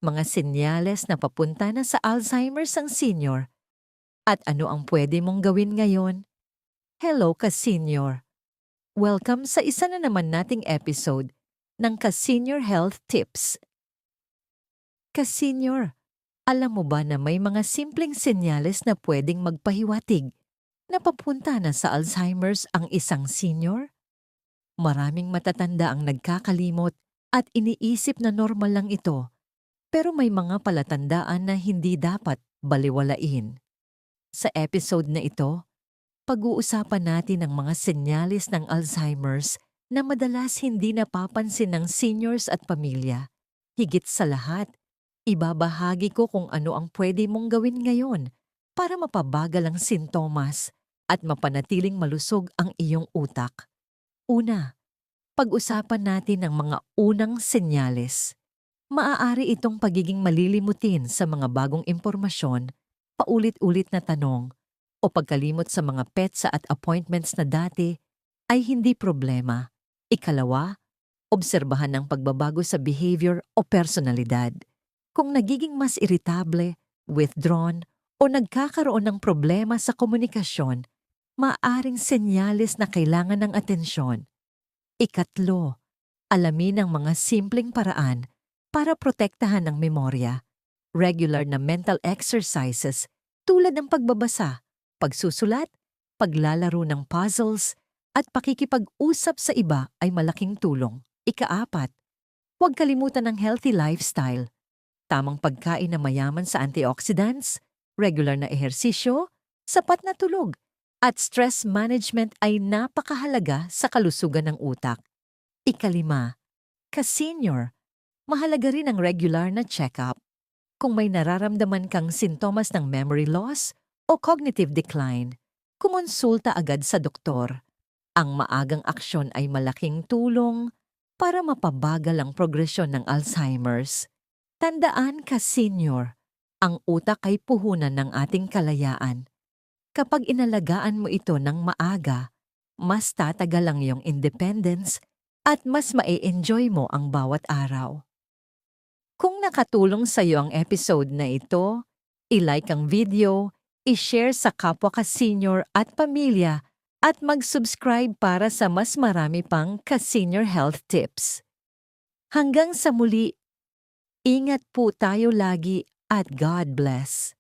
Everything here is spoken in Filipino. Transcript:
mga senyales na papunta na sa Alzheimer's ang senior, at ano ang pwede mong gawin ngayon. Hello ka-senior! Welcome sa isa na naman nating episode ng Ka-Senior Health Tips. Ka-senior, alam mo ba na may mga simpleng senyales na pwedeng magpahiwatig na papunta na sa Alzheimer's ang isang senior? Maraming matatanda ang nagkakalimot at iniisip na normal lang ito, pero may mga palatandaan na hindi dapat balewalain. Sa episode na ito, pag-uusapan natin ang mga senyales ng Alzheimer's na madalas hindi napapansin ng seniors at pamilya. Higit sa lahat, ibabahagi ko kung ano ang pwede mong gawin ngayon para mapabagal ang sintomas at mapanatiling malusog ang iyong utak. Una, pag-usapan natin ang mga unang senyales. Maaari itong pagiging malilimutin sa mga bagong impormasyon, paulit-ulit na tanong, o pagkalimot sa mga petsa at appointments na dati ay hindi problema. Ikalawa, obserbahan ang pagbabago sa behavior o personalidad. Kung nagiging mas iritable, withdrawn, o nagkakaroon ng problema sa komunikasyon, maaaring senyales na kailangan ng atensyon. Ikatlo, alamin ang mga simpleng paraan para protektahan ang memorya. Regular na mental exercises tulad ng pagbabasa, pagsusulat, paglalaro ng puzzles, at pakikipag-usap sa iba ay malaking tulong. Ikaapat, huwag kalimutan ng healthy lifestyle. Tamang pagkain na mayaman sa antioxidants, regular na ehersisyo, sapat na tulog, at stress management ay napakahalaga sa kalusugan ng utak. Ikalima, ka-senior, mahalaga rin ang regular na check-up. Kung may nararamdaman kang sintomas ng memory loss o cognitive decline, kumonsulta agad sa doktor. Ang maagang aksyon ay malaking tulong para mapabagal ang progresyon ng Alzheimer's. Tandaan ka-senior, ang utak ay puhunan ng ating kalayaan. Kapag inalagaan mo ito ng maaga, mas tatagal ang iyong independence at mas ma-enjoy mo ang bawat araw. Kung nakatulong sa iyo ang episode na ito, i-like ang video, i-share sa kapwa ka-senior at pamilya, at mag-subscribe para sa mas marami pang ka-senior health tips. Hanggang sa muli, ingat po tayo lagi at God bless.